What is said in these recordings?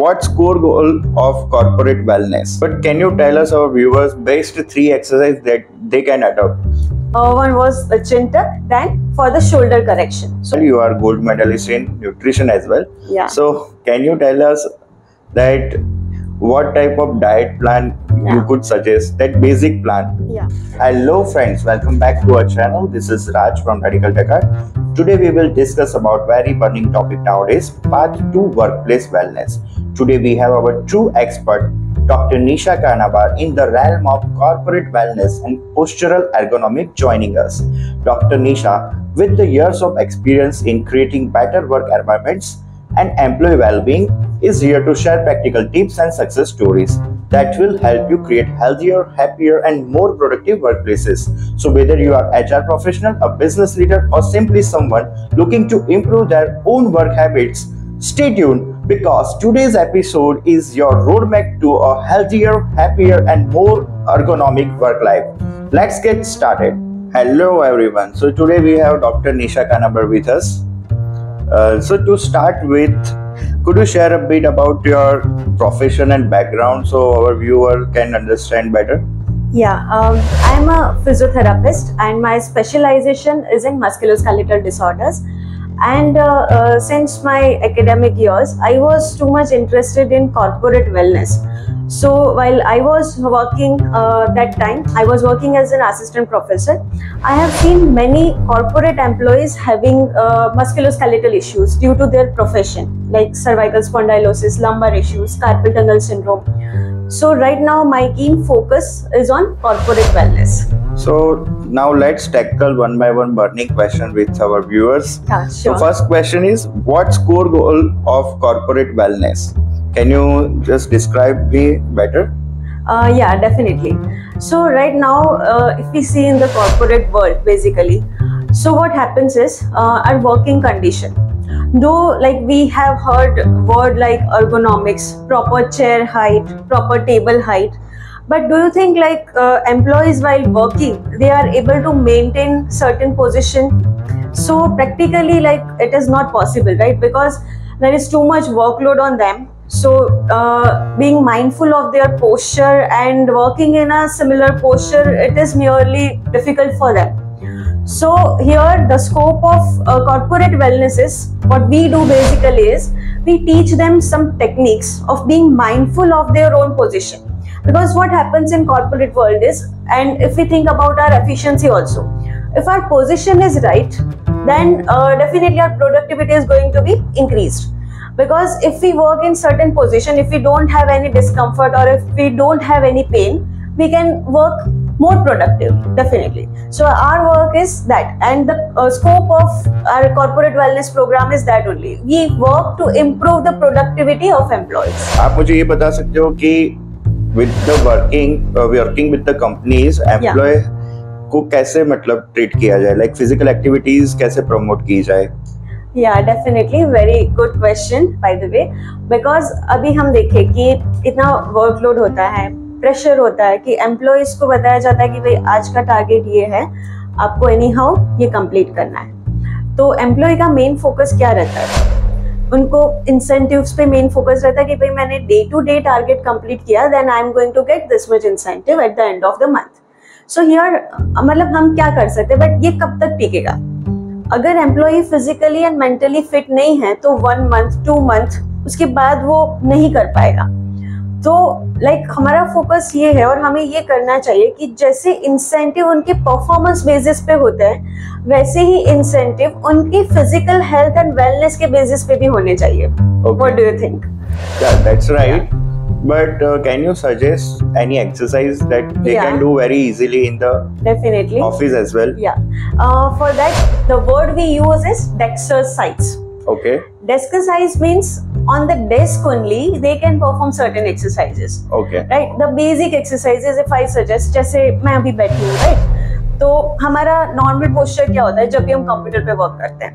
What's core goal of corporate wellness? But can you tell us, our viewers, best 3 exercises that they can adopt? One was the chin tuck, then for the shoulder correction. So you are gold medalist in nutrition as well. Yeah. So can you tell us that what type of diet plan you could suggest, that basic plan? Yeah. Hello friends, welcome back to our channel. This is Raj from Radical Dakar. Today we will discuss about very burning topic nowadays, path to workplace wellness. Today we have our true expert, Dr. Nisha Kanabar, in the realm of corporate wellness and postural ergonomics joining us. Dr. Nisha, with the years of experience in creating better work environments and employee well-being, is here to share practical tips and success stories that will help you create healthier, happier, and more productive workplaces. So whether you are an HR professional, a business leader, or simply someone looking to improve their own work habits, stay tuned, because today's episode is your roadmap to a healthier, happier, and more ergonomic work life. Let's get started. Hello everyone. So today we have Dr. Nisha Kanabar with us. So to start with, could you share a bit about your profession and background so our viewer can understand better? Yeah, I'm a physiotherapist and my specialization is in musculoskeletal disorders. And since my academic years, I was too much interested in corporate wellness. So while I was working that time, I was working as an assistant professor. I have seen many corporate employees having musculoskeletal issues due to their profession, like cervical spondylosis, lumbar issues, carpal tunnel syndrome. So right now my keen focus is on corporate wellness. So now let's tackle one by one burning question with our viewers. Yeah, sure. So first question is, what's core goal of corporate wellness? Can you just describe me better? Yeah, definitely. So right now, if we see in the corporate world, basically, so what happens is our working condition. Though like we have heard word like ergonomics, proper chair height, proper table height, but do you think like employees while working, they are able to maintain certain position? So practically like it is not possible, right? Because there is too much workload on them. So being mindful of their posture and working in a similar posture, it is merely difficult for them. So here the scope of corporate wellness is, what we do basically is, we teach them some techniques of being mindful of their own position. Because what happens in corporate world is, and if we think about our efficiency also, if our position is right, then definitely our productivity is going to be increased. Because if we work in certain position, if we don't have any discomfort or if we don't have any pain, we can work more productive, definitely. So our work is that, and the scope of our corporate wellness program is that only. We work to improve the productivity of employees. आप मुझे ये बता सकते हो कि with the working with the companies, employee को कैसे मतलब treat किया जाए, like physical activities कैसे promote की जाए? Yeah, definitely, very good question by the way, because अभी हम देखें कि इतना workload होता है, प्रेशर होता है कि एम्प्लॉइज को बताया जाता है कि भाई आज का टारगेट ये है, आपको एनी हाउ ये कंप्लीट करना है. तो एम्प्लॉय का मेन फोकस क्या रहता है? उनको इंसेंटिव्स पे मेन फोकस रहता है कि भाई मैंने day to day target complete किया, then I am going to get this much incentive at the end of the month. So here मतलब हम क्या कर सकते हैं, बट ये कब तक टिकेगा? अगर employee physically and mentally fit नहीं है तो 1 मंथ 2 मंथ उसके बाद वो नहीं कर पाएगा. तो लाइक हमारा फोकस ये है और हमें ये करना चाहिए कि जैसे इंसेंटिव उनके परफॉर्मेंस बेसिस पे होते हैं, वैसे ही इंसेंटिव उनकी फिजिकल हेल्थ एंड वेलनेस के बेसिस पे भी होने चाहिए. What do you think? Yeah, that's right. But can you suggest any exercise that they can do very easily in the definitely office as well? Yeah. For that, the word we use is dexercise. Okay. Dexercise means on the desk only they can perform certain exercises. Okay. Right. The basic exercises if I suggest, जैसे मैं अभी बैठी हूँ, right? तो हमारा normal posture क्या होता है जब भी हम कंप्यूटर पे वर्क करते हैं?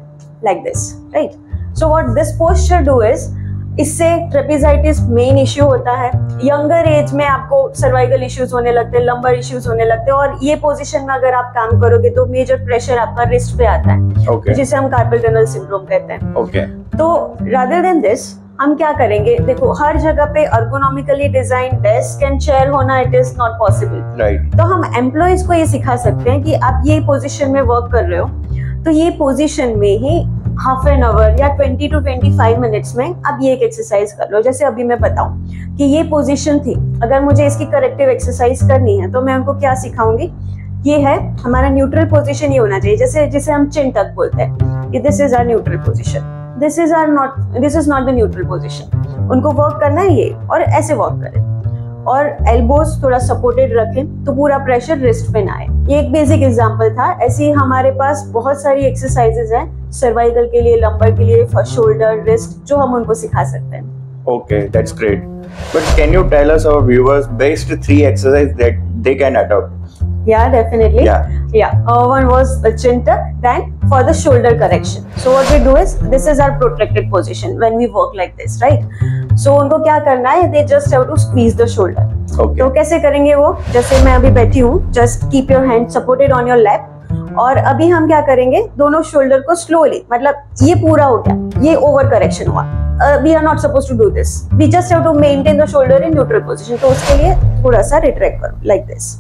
Like this, right? So what this posture do is, इससे ट्रेपेजाइटिस मेन इश्यू होता है. यंगर एज में आपको सर्वाइकल इश्यूज होने लगते हैं, लंबर इश्यूज होने लगते हैं, और ये पोजीशन में अगर आप काम करोगे तो मेजर प्रेशर आपका रिस्ट पे आता है, okay. जिसे हम कार्पल टनल सिंड्रोम कहते हैं. Okay. तो रादर देन दिस, हम क्या करेंगे, देखो हर जगह पे ergonomically design desk and chair होना it is not possible, right. तो हम एम्प्लॉयज को ये सिखा सकते हैं कि आप ये पोजीशन में वर्क कर रहे हो तो ये पोजीशन में ही हाफ एन आवर या 20 to 25 मिनट्स में आप ये एक एक्सरसाइज कर लो। जैसे अभी मैं बताऊं कि ये पोजीशन थी, अगर मुझे इसकी करेक्टिव एक्सरसाइज करनी है तो मैं उनको क्या सिखाऊंगी, ये है हमारा न्यूट्रल पोजीशन, ये होना चाहिए जैसे जिसे हम चिन टक बोलते हैं कि this is our neutral position, this is not the neutral position. उनको वर्क करना है ये, और ऐसे वर्क करें और एल्बोज थोड़ा सपोर्टेड रखें तो पूरा प्रेशर रिस्ट पे ना आए। ये एक बेसिक एग्जांपल था। ऐसे ही हमारे पास बहुत सारी एक्सरसाइजेज हैं सर्वाइकल के लिए, लंबर के लिए, फॉर शोल्डर, रिस्ट, जो हम उनको सिखा सकते हैं। Okay, that's great. But can you tell us, our viewers, best 3 exercises that they can adopt? Yeah, definitely. Yeah. One was the chin tuck. Then for the shoulder correction, so what we do is, this is our protracted position when we work like this, right? So उनको क्या करना है, they just have to squeeze the shoulder. Okay. तो कैसे करेंगे वो, जैसे मैं अभी बैठी हूँ, just keep your hand supported on your lap. और अभी हम क्या करेंगे, दोनों शोल्डर को स्लोली, मतलब ये पूरा हो गया, ये ओवर करेक्शन हुआ, we are not suppose to do this, we just have to maintain the shoulder in neutral position. तो उसके लिए थोड़ा सा रिट्रैक्ट करो लाइक दिस,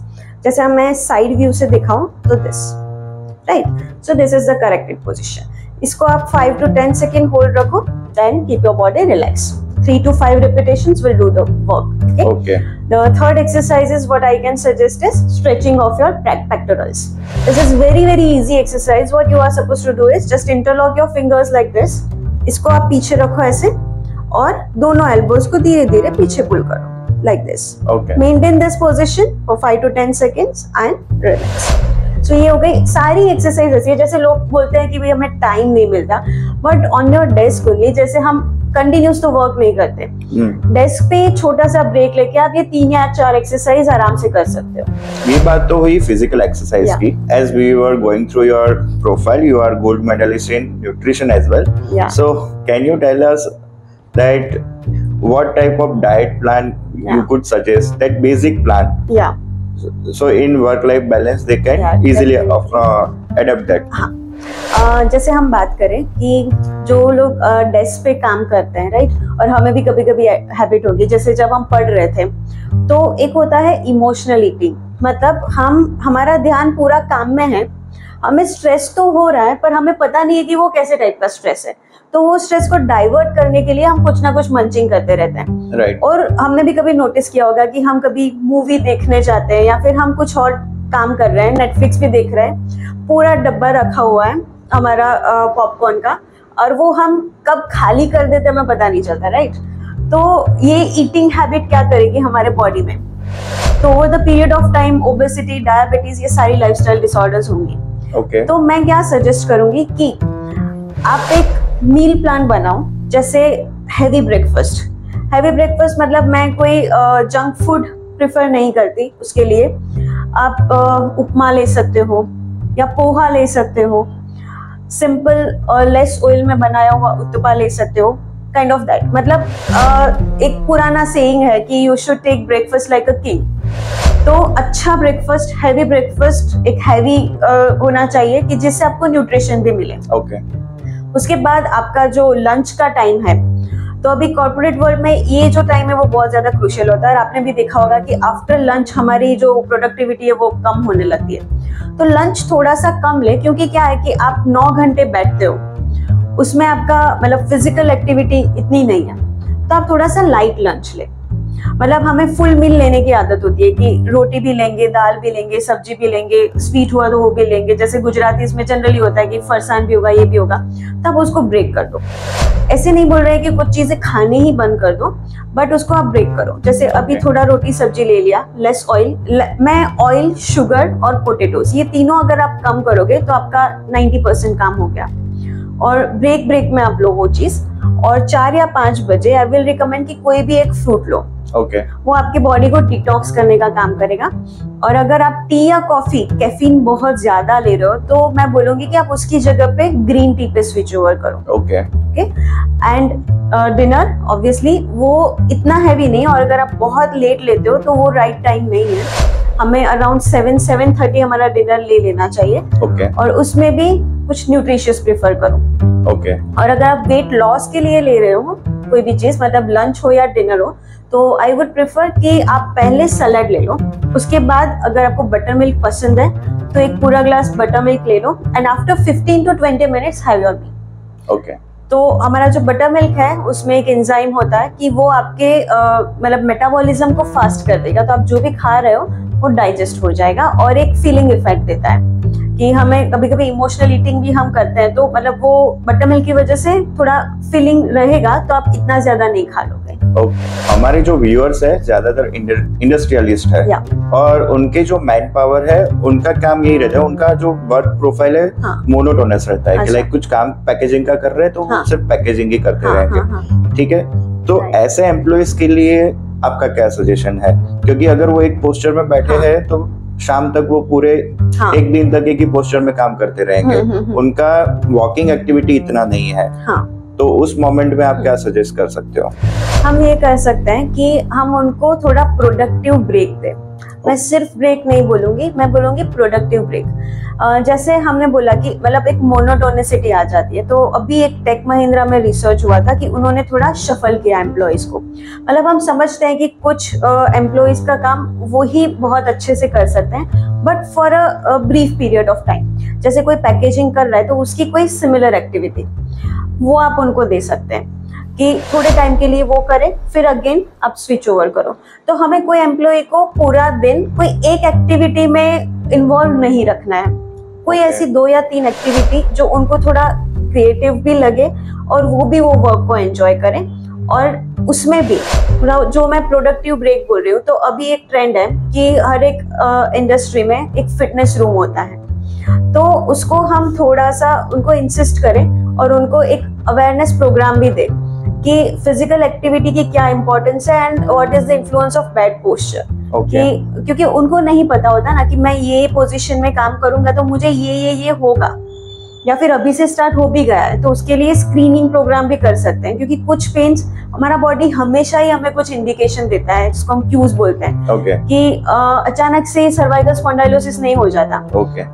जैसे हम मैं साइड व्यू से दिखाऊं तो this, right. So this is the corrected position. इसको आप 5 to 10 सेकेंड होल्ड रखो, then keep your body relax. 3 to 5 repetitions will do the work. Okay. The third exercise is what I can suggest is stretching of your pectorals. This is very easy exercise. What you are supposed to do is just interlock your fingers like this. इसको आप पीछे रखो ऐसे, और दोनों elbows को धीरे धीरे पीछे पुल करो like this. Okay. Maintain this position for 5 to 10 seconds and relax. So ये हो गई सारी एक्सरसाइज। ऐसी है जैसे लोग बोलते हैं कि भाई हमें टाइम नहीं मिलता, but on your desk only, जैसे हम कंटिन्यूस तो वर्क नहीं करते, डेस्क पे छोटा सा ब्रेक लेके आप ये 3 या 4 एक्सरसाइज आराम से कर सकते हो। ये बात तो हुई फिजिकल एक्सरसाइज की। As we were going through your profile, you are gold medalist in nutrition as well, so can you tell us that what type of diet plan you could suggest, that basic plan, so in work life balance they can easily adapt that. जैसे हम बात करें कि जो लोग desk पे काम करते हैं, राइट, और हमें भी कभी कभी हैबिट होगी, जैसे जब हम पढ़ रहे थे तो एक होता है इमोशनल ईटिंग, मतलब हमारा ध्यान पूरा काम में है, हमें स्ट्रेस तो हो रहा है पर हमें पता नहीं है कि वो कैसे टाइप का स्ट्रेस है, तो वो स्ट्रेस को डाइवर्ट करने के लिए हम कुछ ना कुछ मंचिंग करते रहते हैं, राइट। और हमने भी कभी नोटिस किया होगा कि हम कभी मूवी देखने जाते हैं या फिर हम कुछ और काम कर रहे हैं, नेटफ्लिक्स भी देख रहे हैं, पूरा डब्बा रखा हुआ है हमारा पॉपकॉर्न का, और वो हम कब खाली कर देते हैं हमें पता नहीं चलता, राइट। तो ये ईटिंग हैबिट क्या करेगी हमारे बॉडी में, तो over the period of time obesity, diabetes, ये सारी लाइफस्टाइल डिसऑर्डर्स होंगी। Okay. तो मैं क्या सजेस्ट करूंगी कि आप एक मील प्लान बनाओ, जैसे हैवी ब्रेकफास्ट। हैवी ब्रेकफास्ट मतलब मैं कोई जंक फूड प्रेफर नहीं करती, उसके लिए आप उपमा ले सकते हो या पोहा ले सकते हो, सिंपल और लेस ऑयल में बनाया हुआ उत्तपा ले सकते हो, काइंड ऑफ दैट। मतलब एक पुराना सेइंग है कि you should take breakfast like a king. तो अच्छा ब्रेकफास्ट, हैवी ब्रेकफास्ट एक हैवी होना चाहिए कि जिससे आपको न्यूट्रिशन भी मिले। Okay. उसके बाद आपका जो लंच का टाइम है, तो अभी कॉर्पोरेट वर्ल्ड में ये जो टाइम है वो बहुत ज्यादा क्रूशियल होता है, और आपने भी देखा होगा कि आफ्टर लंच हमारी जो प्रोडक्टिविटी है वो कम होने लगती है। तो लंच थोड़ा सा कम ले, क्योंकि क्या है कि आप 9 घंटे बैठते हो, उसमें आपका मतलब फिजिकल एक्टिविटी इतनी नहीं है, तो आप थोड़ा सा लाइट लंच ले। मतलब हमें फुल मील लेने की आदत होती है कि रोटी भी लेंगे, दाल भी लेंगे, सब्जी भी लेंगे, स्वीट हुआ तो वो भी लेंगे, जैसे गुजराती इसमें जनरली होता है कि फरसान भी होगा, ये भी होगा, तब उसको ब्रेक कर दो। ऐसे नहीं बोल रहे कि कुछ चीजें खाने ही बंद कर दो, बट उसको आप ब्रेक करो। जैसे अभी थोड़ा रोटी सब्जी ले लिया, लेस ऑयल, मैं ऑयल, शुगर और पोटेटोज, ये तीनों अगर आप कम करोगे तो आपका 90% काम हो गया। और ब्रेक में आप लो वो चीज, और 4 या 5 बजे आई विल रिकमेंड कि कोई भी एक फ्रूट लो। Okay. वो आपकी बॉडी को डिटॉक्स करने का काम करेगा। और अगर आप टी या कॉफी, कैफीन बहुत ज्यादा ले रहे हो, तो मैं बोलूंगी कि आप उसकी जगह पे ग्रीन टी पे स्विच ओवर करो। Okay. एंड डिनर ऑब्वियसली वो इतना हैवी नहीं, और अगर आप बहुत लेट लेते हो तो वो राइट टाइम नहीं है। हमें अराउंड 7-7:30 हमारा डिनर ले लेना चाहिए। Okay. और उसमें भी कुछ न्यूट्रिशियस प्रेफर करो। Okay. और अगर आप वेट लॉस के लिए ले रहे हो कोई भी चीज, मतलब लंच हो या डिनर हो, तो आई वुड प्रेफर कि आप पहले सलाद ले लो, उसके बाद अगर आपको बटर मिल्क पसंद है तो एक पूरा ग्लास बटर मिल्क ले लो, and after 15 to 20 minutes have your meal. Okay. तो हमारा जो बटर मिल्क है उसमें एक एंजाइम होता है कि वो आपके मतलब मेटाबॉलिज्म को फास्ट कर देगा, तो आप जो भी खा रहे हो वो डाइजेस्ट हो जाएगा, और एक फीलिंग इफेक्ट देता है कि हमें कभी कभी इमोशनल ईटिंग भी हम करते हैं, तो मतलब वो बटर मिल्क की वजह से थोड़ा फीलिंग रहेगा, तो आप इतना ज्यादा नहीं खा लोगे। हमारे जो व्यूअर्स है ज्यादातर इंडस्ट्रियलिस्ट है, और उनके जो मैन पावर है उनका काम यही रहता है, उनका जो वर्क प्रोफाइल है मोनोटोनस रहता है कि लाइक कुछ काम पैकेजिंग का कर रहे हैं तो वो सिर्फ पैकेजिंग ही करते रहेंगे। ठीक है, तो ऐसे एम्प्लॉइज के लिए आपका क्या सजेशन है? क्योंकि अगर वो एक पोस्चर में बैठे हैं तो शाम तक वो पूरे एक दिन तक एक ही पोस्चर में काम करते रहेंगे, उनका वॉकिंग एक्टिविटी इतना नहीं है, तो उस मोमेंट में आप क्या सजेस्ट कर सकते हो? हम ये कर सकते हैं कि हम उनको थोड़ा प्रोडक्टिव ब्रेक दें। मैं सिर्फ ब्रेक नहीं बोलूंगी, मैं बोलूंगी प्रोडक्टिव ब्रेक। जैसे हमने बोला कि मतलब एक मोनोटोनिसिटी आ जाती है, तो अभी एक टेक महिंद्रा में रिसर्च हुआ था कि उन्होंने थोड़ा शफल किया एम्प्लॉइज को। मतलब हम समझते हैं कि कुछ एम्प्लॉइज का काम वो ही बहुत अच्छे से कर सकते हैं, but for a brief period of time. जैसे कोई पैकेजिंग कर रहा है तो उसकी कोई सिमिलर एक्टिविटी वो आप उनको दे सकते हैं कि थोड़े टाइम के लिए वो करें, फिर अगेन आप स्विच ओवर करो। तो हमें कोई एम्प्लॉय को पूरा दिन कोई एक एक्टिविटी में इन्वॉल्व नहीं रखना है, कोई ऐसी 2 या 3 एक्टिविटी जो उनको थोड़ा क्रिएटिव भी लगे और वो भी वो वर्क को एंजॉय करें। और उसमें भी जो मैं प्रोडक्टिव ब्रेक बोल रही हूँ, तो अभी एक ट्रेंड है कि हर एक इंडस्ट्री में एक फिटनेस रूम होता है, तो उसको हम थोड़ा सा उनको इंसिस्ट करें और उनको एक अवेयरनेस प्रोग्राम भी दें कि फिजिकल एक्टिविटी की क्या इंपॉर्टेंस है and what is the influence of bad posture. क्योंकि उनको नहीं पता होता ना कि मैं ये पोजीशन में काम करूंगा तो मुझे ये होगा, या फिर अभी से स्टार्ट हो भी गया है, तो उसके लिए स्क्रीनिंग प्रोग्राम भी कर सकते हैं। क्योंकि कुछ पेन्स हमारा बॉडी हमेशा ही हमें कुछ इंडिकेशन देता है, जिसको हम क्यूज बोलते हैं, कि अचानक से सर्वाइकल स्पॉन्डाइलोसिस नहीं हो जाता।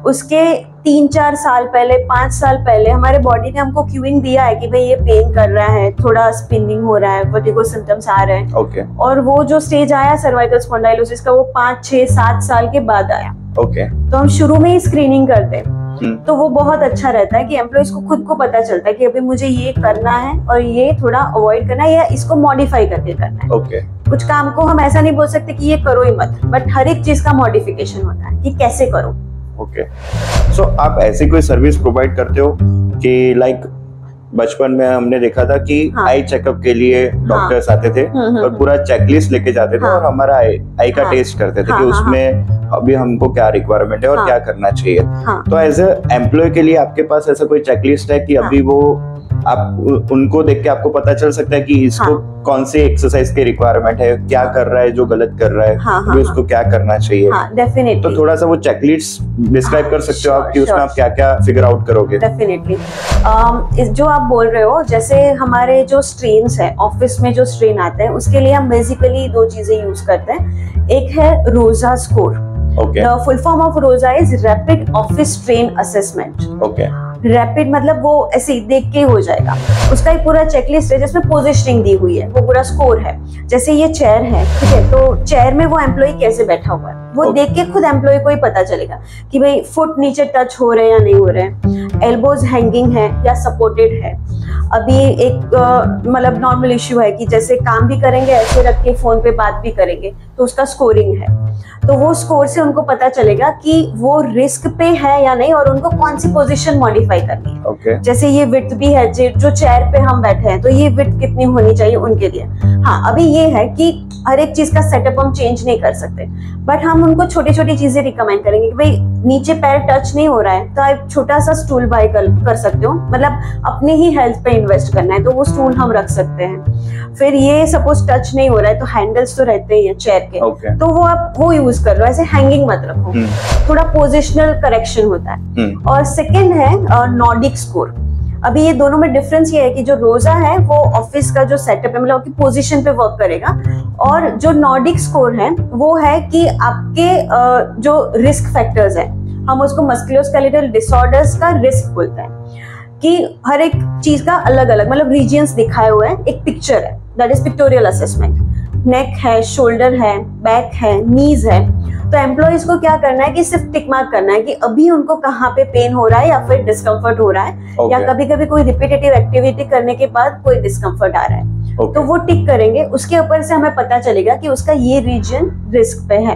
उसके 3-4 साल पहले, 5 साल पहले हमारे बॉडी ने हमको क्यूइंग दिया है कि भाई ये पेन कर रहा है, थोड़ा स्पिनिंग हो रहा है, वर्टिगो सिम्टम्स आ रहे हैं। और वो जो स्टेज आया सर्वाइकल स्पॉन्डाइलोसिस का, वो 5, 6, 7 साल के बाद आया। तो हम शुरू में ही स्क्रीनिंग करते हैं, तो वो बहुत अच्छा रहता है कि एम्प्लॉइज को खुद को पता चलता है कि अभी मुझे ये करना है और ये थोड़ा अवॉइड करना है, या इसको मॉडिफाई करके करना है। कुछ काम को हम ऐसा नहीं बोल सकते कि ये करो ही मत, बट हर एक चीज का मॉडिफिकेशन होता है कि कैसे करो। सो आप ऐसी कोई सर्विस प्रोवाइड करते हो कि लाइक बचपन में हमने देखा था कि आई चेकअप के लिए डॉक्टर्स आते थे और पूरा चेकलिस्ट लेके जाते थे और हमारा आई का टेस्ट करते थे कि उसमें अभी हमको क्या रिक्वायरमेंट है और क्या करना चाहिए। तो एज ए एम्प्लॉय के लिए आपके पास ऐसा कोई चेकलिस्ट है कि अभी वो आप उनको देख के आपको पता चल सकता है कि इसको कौन सी एक्सरसाइज की रिक्वायरमेंट है, क्या कर रहा है, जो गलत कर रहा है, उसको क्या करना चाहिए। डेफिनेटली। तो थोड़ा सा वो चेकलिस्ट डिस्क्राइब कर सकते हो आप कि उसमें आप क्या क्या फिगर आउट करोगे? डेफिनेटली। जो आप बोल रहे हो, जैसे हमारे जो स्ट्रेन्स है, ऑफिस में जो स्ट्रेन आते हैं, उसके लिए हम बेसिकली 2 चीजें यूज करते हैं। एक है रोजा score. The full form of ROSA is Rapid Office Strain Assessment. Rapid मतलब वो ऐसे देख के हो जाएगा। उसका एक पूरा चेकलिस्ट है जिसमें पोजीशनिंग दी हुई है, वो पूरा स्कोर है। जैसे ये चेयर है, ठीक है, तो चेयर में वो एम्प्लॉय कैसे बैठा हुआ है वो देख के खुद एम्प्लॉय को ही पता चलेगा कि भाई फुट नीचे टच हो रहे हैं या नहीं हो रहे हैं, एल्बोज हैंगिंग है या सपोर्टेड है। अभी एक मतलब नॉर्मल इश्यू है कि जैसे काम भी करेंगे ऐसे रख के फोन पे बात भी करेंगे, तो उसका स्कोरिंग है। तो वो स्कोर से उनको पता चलेगा कि वो रिस्क पे है या नहीं और उनको कौन सी पोजीशन मॉडिफाई करनी है। जैसे ये विड्थ भी है, जो चेयर पे हम बैठे हैं, तो ये विड्थ कितनी होनी चाहिए उनके लिए। हाँ, अभी ये है कि हर एक चीज का सेटअप हम चेंज नहीं कर सकते, बट हम उनको छोटी छोटी चीजें रिकमेंड करेंगे कि भाई नीचे पैर टच नहीं हो रहा है तो आप छोटा सा स्टूल बाय कर सकते हो, मतलब अपने ही हेल्थ पे इन्वेस्ट करना है तो वो स्टूल हम रख सकते हैं। फिर ये सपोज टच नहीं हो रहा है तो हैंडल्स तो रहते ही हैं चेयर के, तो वो आप वो यूज कर लो, ऐसे हैंगिंग मत रखो। थोड़ा पोजिशनल करेक्शन होता है। और सेकेंड है नॉर्डिक स्कोर। अभी ये दोनों में डिफरेंस ये है कि जो रोजा है वो ऑफिस का जो सेटअप है, मतलब आपकी पोजीशन पे वर्क करेगा, और जो नॉर्डिक स्कोर है वो है कि आपके जो रिस्क फैक्टर्स हैं, हम उसको मस्कुलोस्केलेटल डिसऑर्डर्स का रिस्क बोलते हैं। कि हर एक चीज का अलग अलग मतलब रीजियंस दिखाए हुए हैं, एक पिक्चर है, दैट इज पिक्टोरियल असेसमेंट। नेक है, शोल्डर है, बैक है, नीज है। तो एम्प्लॉइज को क्या करना है कि सिर्फ टिक मार्क करना है कि अभी उनको कहाँ पे पेन हो रहा है या फिर डिस्कम्फर्ट हो रहा है, या कभी कभी कोई रिपीटेटिव एक्टिविटी करने के बाद कोई डिस्कम्फर्ट आ रहा है। तो वो टिक करेंगे, उसके ऊपर से हमें पता चलेगा कि उसका ये रीजन रिस्क पे है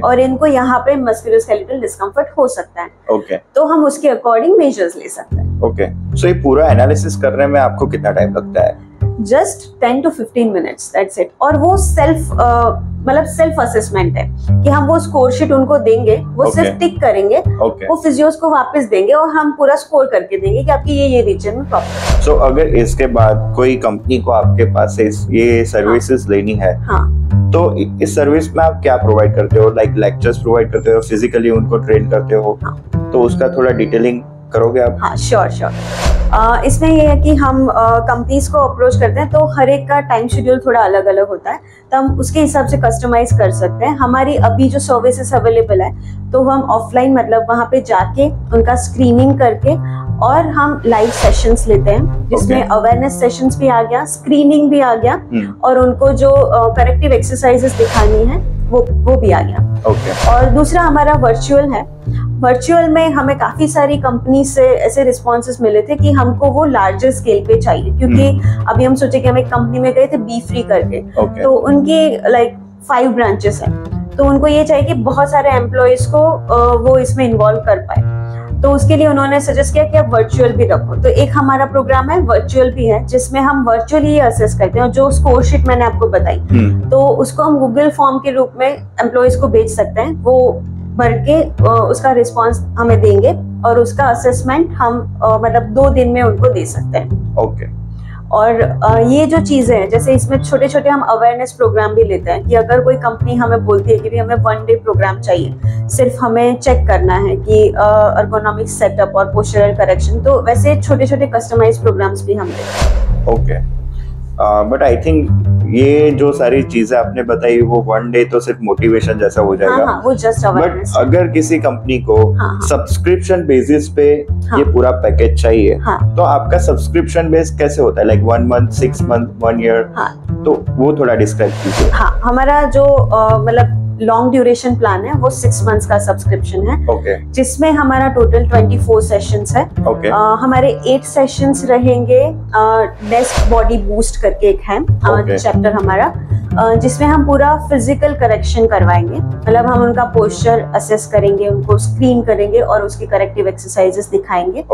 और इनको यहाँ पे मस्कुलोस्केलेटल डिस्कम्फर्ट हो सकता है। तो हम उसके अकॉर्डिंग मेजर्स ले सकते हैं। सो ये पूरा एनालिसिस करने में आपको कितना टाइम लगता है? Just 10 to 15 minutes, that's it। और वो सेल्फ असेसमेंट है कि हम वो स्कोर शीट उनको देंगे, वो सिर्फ टिक करेंगे, वो फिजियोस को वापस देंगे और हम पूरा स्कोर करके देंगे कि आपकी ये रीजन में प्रॉब्लम है। सो अगर इसके बाद कोई कंपनी को आपके पास से ये सर्विसेज लेनी है, तो इस सर्विस में आप क्या प्रोवाइड करते हो? लाइक लेक्चर्स प्रोवाइड करते हो, फिजिकली उनको ट्रेन करते हो? तो उसका थोड़ा डिटेलिंग करोगे आप? हाँ, श्योर। इसमें ये है कि हम कंपनीज को अप्रोच करते हैं, तो हर एक का टाइम शेड्यूल थोड़ा अलग अलग होता है, तो हम उसके हिसाब से कस्टमाइज कर सकते हैं। हमारी अभी जो सर्विसेज अवेलेबल है, तो हम ऑफलाइन मतलब वहाँ पे जाके उनका स्क्रीनिंग करके और हम लाइव सेशंस लेते हैं, जिसमें अवेयरनेस सेशंस भी आ गया, स्क्रीनिंग भी आ गया, और उनको जो करेक्टिव एक्सरसाइजेस दिखानी है वो भी आ गया। और दूसरा हमारा वर्चुअल है। वर्चुअल में हमें काफी सारी कंपनी से ऐसे रिस्पॉन्सेस मिले थे कि हमको वो लार्जर स्केल पे चाहिए, क्योंकि अभी हम सोचे कि हम एक कंपनी में गए थे बी फ्री करके, तो उनकी लाइक 5 ब्रांचेस हैं, तो उनको ये चाहिए कि बहुत सारे एम्प्लॉयज को वो इसमें इन्वॉल्व कर पाए। तो उसके लिए उन्होंने सजेस्ट किया कि आप वर्चुअल भी रखो। तो एक हमारा प्रोग्राम है वर्चुअल भी है, जिसमें हम वर्चुअली असेस करते हैं। जो स्कोर शीट मैंने आपको बताई, तो उसको हम गूगल फॉर्म के रूप में एम्प्लॉयज को भेज सकते हैं, वो भर के उसका रिस्पांस हमें देंगे और उसका असेसमेंट हम मतलब 2 दिन में उनको दे सकते हैं। और ये जो चीजें हैं, जैसे इसमें छोटे छोटे हम अवेयरनेस प्रोग्राम भी लेते हैं कि अगर कोई कंपनी हमें बोलती है कि भी हमें 1 डे प्रोग्राम चाहिए, सिर्फ हमें चेक करना है कि एर्गोनॉमिक सेटअप और पोस्चरल करेक्शन, तो वैसे छोटे छोटे कस्टमाइज प्रोग्राम्स भी हम लेते हैं। बट आई थिंक ये जो सारी चीजें आपने बताई, वो 1 डे तो सिर्फ मोटिवेशन जैसा हो जाएगा। वो जस्ट अवेयरनेस। बट अगर किसी कंपनी को सब्सक्रिप्शन बेसिस पे ये पूरा पैकेज चाहिए, तो आपका सब्सक्रिप्शन बेस कैसे होता है? Like 1 month, 6 month, 1 year? तो वो थोड़ा डिस्क्राइब कीजिए। हमारा जो मतलब लॉन्ग ड्यूरेशन प्लान है, वो 6 months का सब्सक्रिप्शन है, जिसमें हमारा टोटल 24 सेशंस है। हमारे 8 सेशंस रहेंगे। डेस्क बॉडी बूस्ट करके एक है चैप्टर हमारा, जिसमें हम पूरा फिजिकल करेक्शन करवाएंगे, मतलब हम उनका पोस्चर असेस करेंगे, उनको स्क्रीन करेंगे और उसकी करेक्टिव एक्सरसाइजेस दिखाएंगे।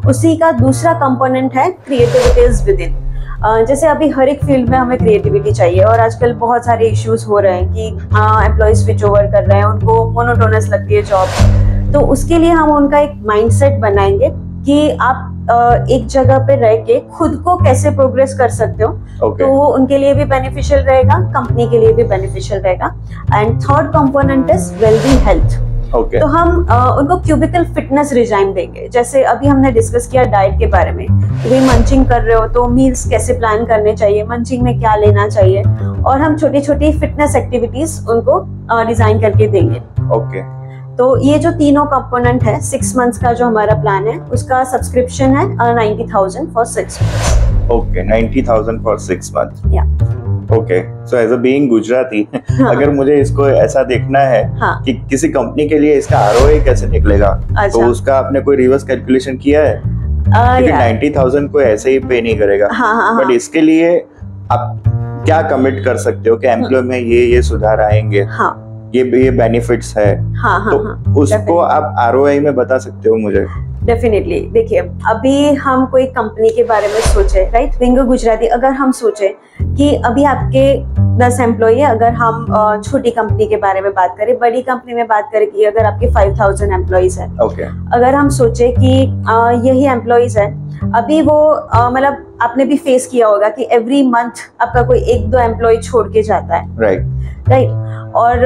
उसी का दूसरा कंपोनेंट है क्रिएटिविटीज विद इन। जैसे अभी हर एक फील्ड में हमें क्रिएटिविटी चाहिए, और आजकल बहुत सारे इश्यूज हो रहे हैं कि एम्प्लॉय स्विच ओवर कर रहे हैं, उनको मोनोटोनस लगती है जॉब। तो उसके लिए हम उनका एक माइंडसेट बनाएंगे कि आप एक जगह पे रह के खुद को कैसे प्रोग्रेस कर सकते हो। तो वो उनके लिए भी बेनिफिशियल रहेगा, कंपनी के लिए भी बेनिफिशियल रहेगा। And third component is wealthy health. तो हम उनको क्यूबिकल फिटनेस रिजाइम देंगे। जैसे अभी हमने डिस्कस किया डाइट के बारे में, कि मंचिंग कर रहे हो तो मील्स कैसे प्लान करने चाहिए, मंचिंग में क्या लेना चाहिए, और हम छोटी छोटी फिटनेस एक्टिविटीज उनको डिजाइन करके देंगे। तो ये जो तीनों कंपोनेंट है, 6 months का जो हमारा प्लान है, उसका सब्सक्रिप्शन है 90,000 for 6 months। 90,000 for 6 months। So as a being Gujarati, अगर मुझे इसको ऐसा देखना है कि किसी कंपनी के लिए इसका आरओआई कैसे निकलेगा, तो उसका आपने कोई रिवर्स कैलकुलेशन किया है? क्योंकि 90,000 को ऐसे ही पे नहीं करेगा, बट इसके लिए आप क्या कमिट कर सकते हो कि एम्प्लॉय में ये सुधार आएंगे, ये बेनिफिट्स है, तो उसको आप आरओआई में बता सकते हो मुझे? डेफिनेटली। देखिए, अभी हम कोई कंपनी के बारे में सोचे, राइट, विंग गुजराती, अगर हम सोचे कि अभी आपके 10 एम्प्लॉय है, अगर हम छोटी कंपनी के बारे में बात करें, बड़ी कंपनी में बात करें कि अगर आपके 5,000 एम्प्लॉयज है, अगर हम सोचे कि यही एम्प्लॉयज है, अभी वो मतलब आपने भी फेस किया होगा कि एवरी मंथ आपका कोई 1-2 एम्प्लॉय छोड़ के जाता है, राइट, और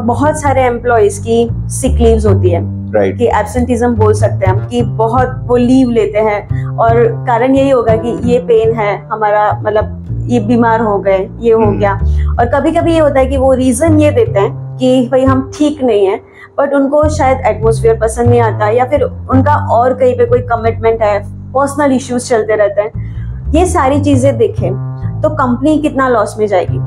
बहुत सारे एम्प्लॉयज की सिक लीव्स होती है, कि एब्सेंटिज्म बोल सकते हैं हम, कि बहुत वो लीव लेते हैं, और कारण यही होगा कि ये पेन है हमारा, मतलब ये बीमार हो गए, ये हो गया। और कभी कभी ये होता है कि वो रीजन ये देते हैं कि भाई हम ठीक नहीं है, बट उनको शायद एटमॉस्फेयर पसंद नहीं आता, या फिर उनका और कहीं पे कोई कमिटमेंट है, पर्सनल इश्यूज चलते रहते हैं, ये सारी चीजें देखें तो कंपनी कितना लॉस में जाएगी।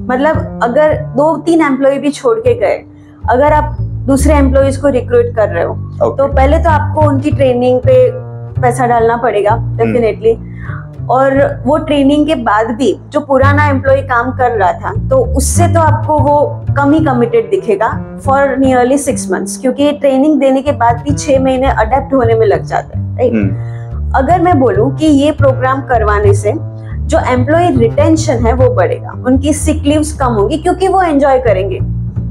मतलब अगर 2-3 एम्प्लॉय भी छोड़ के गए, अगर आप दूसरे एम्प्लॉयज को रिक्रूट कर रहे हो तो पहले तो आपको उनकी ट्रेनिंग पे पैसा डालना पड़ेगा डेफिनेटली, और वो ट्रेनिंग के बाद भी जो पुराना एम्प्लॉय काम कर रहा था तो उससे तो आपको वो कम ही कमिटेड दिखेगा फॉर नियरली 6 months, क्योंकि ट्रेनिंग देने के बाद भी 6 महीने अडेप्ट होने में लग जाते हैं, राइट। अगर मैं बोलूं कि ये प्रोग्राम करवाने से जो एम्प्लॉय रिटेंशन है वो बढ़ेगा, उनकी सिक लीव्स कम होगी क्योंकि वो एंजॉय करेंगे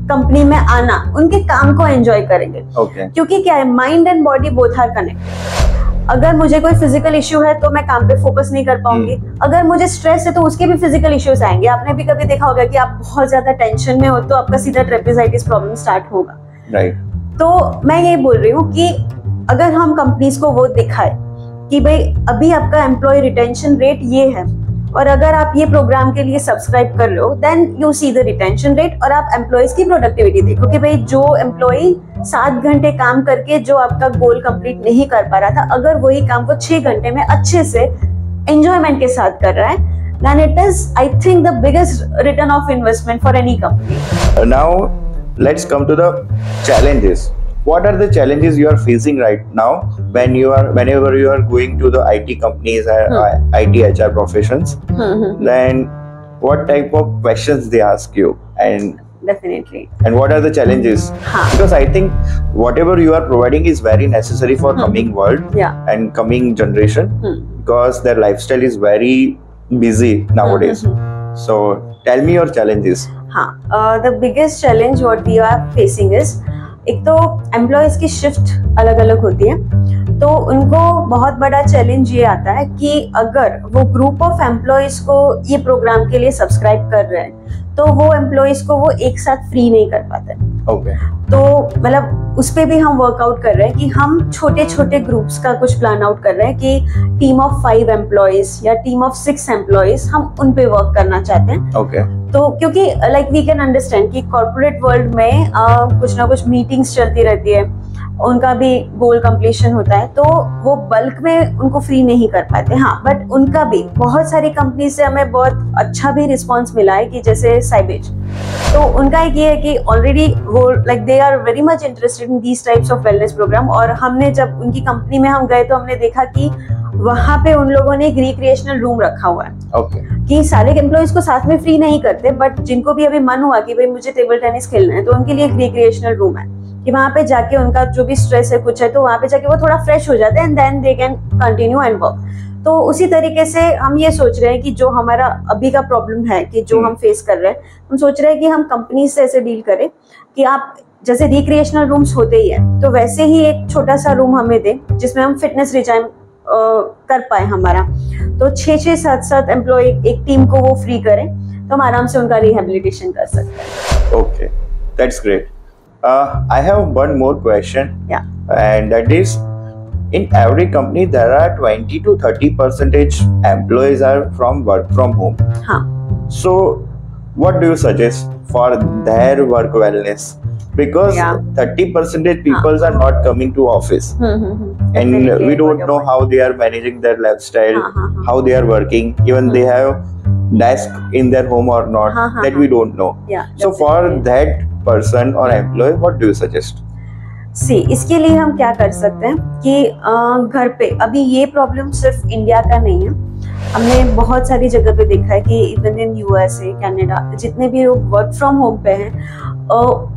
कंपनी में आना, उनके काम को एंजॉय करेंगे। क्योंकि क्या है, mind and body both are connected. अगर मुझे कोई फिजिकल इश्यू है तो मैं काम पे फोकस नहीं कर पाऊंगी, अगर मुझे स्ट्रेस है तो उसके भी फिजिकल इश्यूज आएंगे। आपने भी कभी देखा होगा कि आप बहुत ज्यादा टेंशन में हो तो आपका सीधा ट्रेपेजाइटिस प्रॉब्लम स्टार्ट होगा, राइट। तो मैं ये बोल रही हूँ कि अगर हम कंपनीज को वो दिखाए कि भाई अभी आपका एम्प्लॉय रिटेंशन रेट ये है, और अगर आप ये प्रोग्राम के लिए सब्सक्राइब कर रहे हो then you see the retention rate, और आप एम्प्लॉयज की प्रोडक्टिविटी देखो कि भाई जो एम्प्लॉय 7 घंटे काम करके जो आपका गोल कंप्लीट नहीं कर पा रहा था, अगर वही काम वो 6 घंटे में अच्छे से एंजॉयमेंट के साथ कर रहा है, then it is, I think, the biggest return of investment for any company. Now let's come to the challenges. What are the challenges you are facing right now whenever you are going to the IT companies or IT HR professions? Then what type of questions they ask you, and definitely, and what are the challenges? Because I think whatever you are providing is very necessary for coming world and coming generation, because their lifestyle is very busy nowadays. So tell me your challenges. The biggest challenge what we are facing is, एक तो employees की shift अलग अलग होती है, तो उनको बहुत बड़ा चैलेंज ये आता है कि अगर वो ग्रुप ऑफ एम्प्लॉयज को ये प्रोग्राम के लिए सब्सक्राइब कर रहे हैं तो वो एम्प्लॉयज को वो एक साथ फ्री नहीं कर पाते। तो मतलब उस पे भी हम वर्कआउट कर रहे हैं कि हम छोटे छोटे ग्रुप्स का कुछ प्लान आउट कर रहे हैं कि टीम ऑफ 5 एम्प्लॉयज या टीम ऑफ 6 एम्प्लॉयज हम उन पे वर्क करना चाहते हैं। तो क्योंकि लाइक वी कैन अंडरस्टैंड कि कॉर्पोरेट वर्ल्ड में कुछ ना कुछ मीटिंग्स चलती रहती है, उनका भी गोल कंप्लीशन होता है, तो वो बल्क में उनको फ्री नहीं कर पाते। हाँ, बट उनका भी बहुत सारी कंपनी से हमें बहुत अच्छा भी रिस्पांस मिला है कि जैसे साइबेज, तो उनका एक ये है कि ऑलरेडी वो like they are very much interested in these types of wellness programme. और हमने जब उनकी कंपनी में हम गए तो हमने देखा कि वहाँ पे उन लोगों ने एक रिक्रिएशनल रूम रखा हुआ है कि सारे एम्प्लॉयज को साथ में फ्री नहीं करते, बट जिनको भी अभी मन हुआ कि भाई मुझे टेबल टेनिस खेलना है तो उनके लिए एक रिक्रिएशनल रूम है कि वहाँ पे जाके उनका जो भी स्ट्रेस है कुछ है तो वहाँ पे जाके वो थोड़ा फ्रेश हो जाते हैं and then they can continue and work. तो उसी तरीके से हम ये सोच रहे हैं कि जो हमारा अभी का प्रॉब्लम है कि जो हम फेस कर रहे हैं, हम सोच रहे हैं कि हम कंपनी से ऐसे डील करें कि आप जैसे रिक्रिएशनल रूम्स होते ही है तो वैसे ही एक छोटा सा रूम हमें दे जिसमें हम फिटनेस रिजाइम कर पाए हमारा। तो 6-6, 7-7 एम्प्लॉय एक टीम को वो फ्री करें तो हम आराम से उनका रिहेबिलिटेशन कर सकते हैं। Okay, that's great. I have one more question, and that is, in every company there are 20 to 30% employees are from work from home. So what do you suggest for their work wellness? Because 30% people are not coming to office, and we don't know how they are managing their lifestyle, how they are working, even they have desk in their home or not, that we don't know. So for that person or employee, what do you suggest? See, इसके लिए हम क्या कर सकते हैं कि घर पे अभी ये प्रॉब्लम सिर्फ इंडिया का नहीं है, हमने बहुत सारी जगह पे देखा है कि इवन इन यूएसए, कनाडा, जितने भी लोग वर्क फ्रॉम होम पे हैं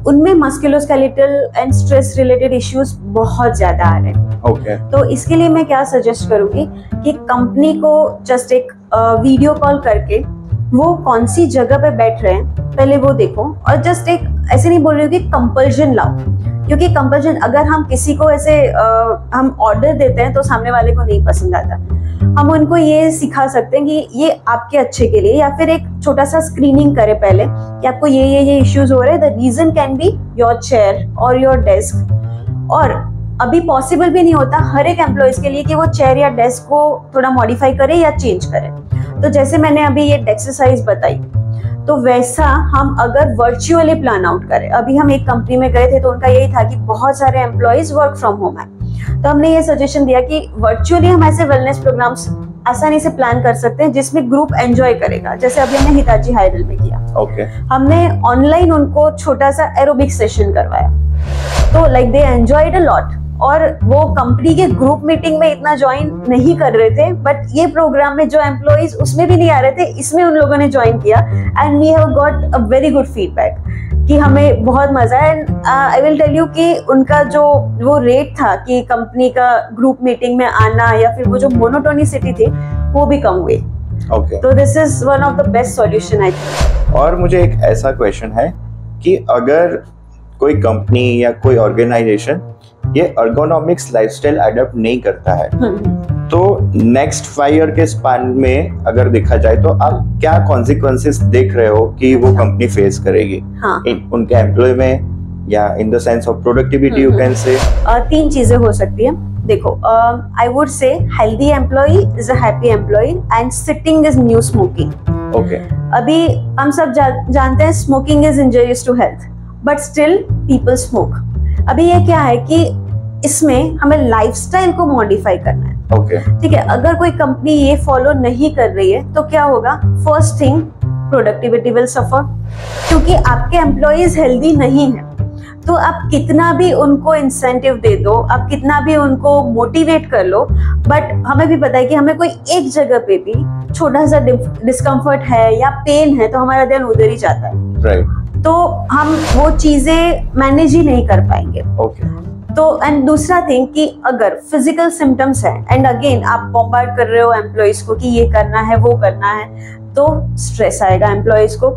उनमें musculoskeletal and stress related issues बहुत ज्यादा आ रहे हैं। तो इसके लिए मैं क्या सजेस्ट करूंगी कि कंपनी को जस्ट एक वीडियो कॉल करके वो कौन सी जगह पे बैठ रहे हैं पहले वो देखो, और जस्ट एक ऐसे नहीं बोल रही हूँ कि कंपल्जन लाओ, क्योंकि कंपल्जन अगर हम किसी को ऐसे हम ऑर्डर देते हैं तो सामने वाले को नहीं पसंद आता। हम उनको ये सिखा सकते हैं कि ये आपके अच्छे के लिए, या फिर एक छोटा सा स्क्रीनिंग करें पहले कि आपको ये इश्यूज हो रहे हैं, the reason can be your chair और योर डेस्क। और अभी पॉसिबल भी नहीं होता हर एक एम्प्लॉयज के लिए कि वो चेयर या डेस्क को थोड़ा मॉडिफाई करे या चेंज करे। तो जैसे मैंने अभी ये एक्सरसाइज बताई, तो वैसा हम अगर वर्चुअली प्लान आउट करें, अभी हम एक कंपनी में गए थे तो उनका यही था कि बहुत सारे एम्प्लॉयज वर्क फ्रॉम होम है, तो हमने ये सजेशन दिया कि वर्चुअली हम ऐसे वेलनेस प्रोग्राम्स आसानी से प्लान कर सकते हैं जिसमें ग्रुप एंजॉय करेगा, जैसे अभी हमने हिताची हायरल में किया। हमने ऑनलाइन उनको छोटा सा एरोबिक सेशन करवाया, तो like they enjoyed a lot. और वो कंपनी के ग्रुप मीटिंग में इतना ज्वाइन नहीं कर रहे थे, बट ये प्रोग्राम में जो एम्प्लॉइज उसमें भी नहीं आ रहे थे, इसमें उन लोगों ने ज्वाइन किया and we have got a very good feedback कि हमें बहुत मजा है। And I will tell you कि उनका जो वो रेट था कि कंपनी का ग्रुप मीटिंग में आना या फिर वो जो मोनोटोनिसिटी थी वो भी कम हुई। तो this is one of the best solution I think. और मुझे एक ऐसा क्वेश्चन है कि अगर कोई कंपनी या कोई ऑर्गेनाइजेशन ये अर्गोनॉमिक्स लाइफस्टाइल अडॉप्ट नहीं करता है, तो नेक्स्ट 5 ईयर के स्पान में अगर देखा जाए तो आप क्या कॉन्सिक्वेंसेस देख रहे हो कि वो कंपनी फेस करेगी उनके एम्प्लॉय में या in the sense of productivity you can say? 3 चीजें हो सकती है। देखो, I would say healthy employee is a happy employee and sitting is new smoking. अभी हम सब जानते हैं smoking is injurious to health, but still people smoke. अभी ये क्या है कि इसमें हमें लाइफस्टाइल को मॉडिफाई करना है। ठीक है, अगर कोई कंपनी ये फॉलो नहीं कर रही है तो क्या होगा? First thing, productivity will suffer, क्योंकि आपके एम्प्लॉइज हेल्दी नहीं है। तो आप कितना भी उनको इंसेंटिव दे दो, आप कितना भी उनको मोटिवेट कर लो, बट हमें भी पता है कि हमें कोई एक जगह पे भी छोटा सा डिस्कम्फर्ट है या पेन है तो हमारा ध्यान उधर ही जाता है। तो हम वो चीजें मैनेज ही नहीं कर पाएंगे। तो एंड दूसरा थिंग कि अगर फिजिकल सिम्टम्स है एंड अगेन आप बॉम्बार्ड कर रहे हो एम्प्लॉइज को कि ये करना है वो करना है, तो स्ट्रेस आएगा एम्प्लॉइज को।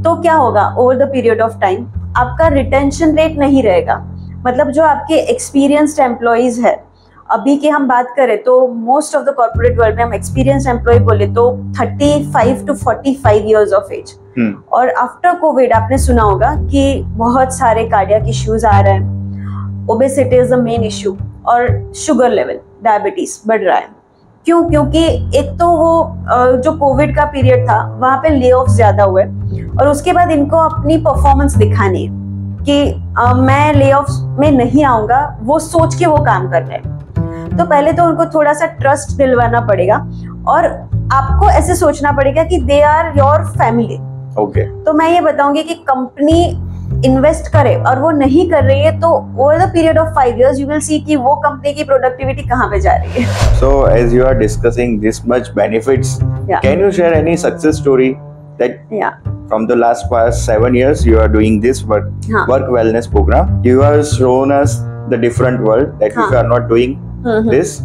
तो क्या होगा? Over the period of time आपका रिटेंशन रेट नहीं रहेगा। मतलब जो आपके एक्सपीरियंस्ड एम्प्लॉइज है, अभी की हम बात करें तो most of the corporate world में हम एक्सपीरियंस्ड एम्प्लॉय बोले तो 35 to 45 इयर्स ऑफ एज। और आफ्टर कोविड आपने सुना होगा कि बहुत सारे कार्डियक इश्यूज आ रहे हैं, obesity is the main issue, और शुगर लेवल, डायबिटीज बढ़ रहा है। क्यों? क्योंकि एक तो वो जो कोविड का पीरियड था वहां पे ले ऑफ ज्यादा हुए, और उसके बाद इनको अपनी परफॉर्मेंस दिखानी है कि मैं ले ऑफ में नहीं आऊंगा, वो सोच के वो काम कर रहे हैं। तो पहले तो उनको थोड़ा सा ट्रस्ट दिलवाना पड़ेगा और आपको ऐसे सोचना पड़ेगा कि दे आर योर फैमिली। तो मैं ये बताऊंगी कि कंपनी इन्वेस्ट करे और वो नहीं कर रही है तो over the period of 5 years you will see कि वो कंपनी की प्रोडक्टिविटी कहाँ पे जा रही है। So as you are discussing this much benefits, can you share any success story that from the past 7 years you are doing this work wellness program? You have shown us the different world that if you are not doing this,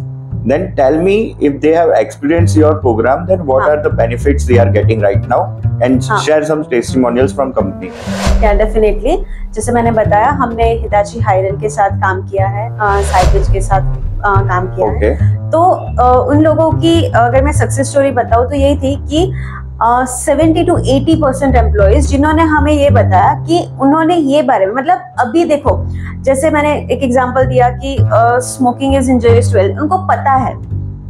then tell me if they have experienced your program, then what are the benefits they are getting right now, and share some testimonials from company. Definitely, जैसे मैंने बताया हमने Hitachi हायरल के साथ काम किया है, cycles के साथ काम किया है। तो उन लोगों की अगर मैं सक्सेस स्टोरी बताऊं तो यही थी कि 70 to 80% एम्प्लॉइज जिन्होंने हमें ये बताया कि उन्होंने ये बारे में, मतलब अभी देखो जैसे मैंने एक एग्जांपल दिया कि smoking is injurious to health, उनको पता है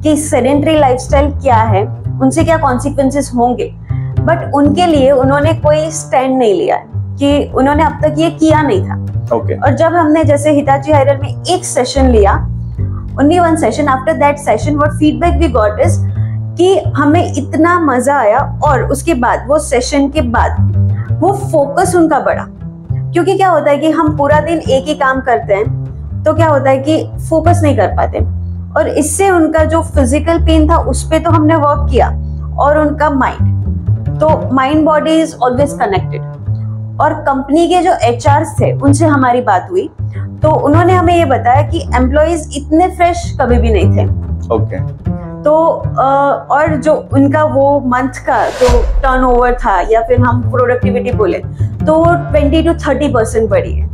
कि सेडेंटरी लाइफस्टाइल क्या है, उनसे क्या कॉन्सिक्वेंसेस होंगे, बट उनके लिए उन्होंने कोई स्टैंड नहीं लिया कि उन्होंने अब तक ये किया नहीं था। और जब हमने जैसे हिताची हायरल में एक सेशन लिया, only 1 session, after that session what feedback we got is कि हमें इतना मजा आया, और उसके बाद वो सेशन के बाद वो फोकस उनका बढ़ा। क्योंकि क्या होता है कि हम पूरा दिन एक ही काम करते हैं तो क्या होता है कि फोकस नहीं कर पाते, और इससे उनका जो फिजिकल पेन था उस पे तो हमने वर्क किया, और उनका माइंड, तो mind body is always connected. और कंपनी के जो एचआर थे उनसे हमारी बात हुई तो उन्होंने हमें ये बताया कि एम्प्लॉइज इतने फ्रेश कभी भी नहीं थे। तो और जो उनका वो मंथ का जो टर्नओवर था या फिर हम प्रोडक्टिविटी बोले तो 20 to 30% बढ़ी है।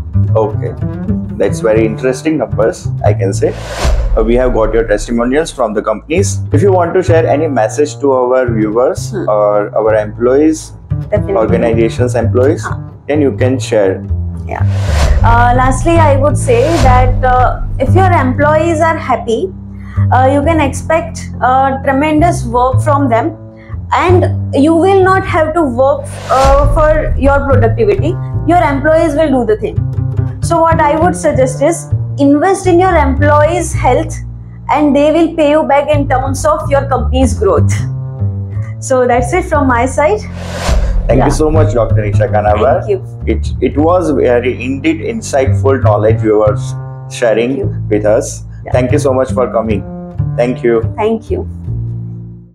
That's very interesting numbers, I can say. We have got your testimonials from the companies. If you want to share any message to our viewers or our employees, organizations employees, then you can share. Lastly, I would say that if your employees are happy, you can expect tremendous work from them, and you will not have to work for your productivity. Your employees will do the thing. So what I would suggest is invest in your employees' health, and they will pay you back in terms of your company's growth. So that's it from my side. Thank you so much, Dr. Nisha Kanabar. Thank you. It was very indeed insightful knowledge you were sharing with us. Yeah. Thank you so much for coming. Thank you. Thank you.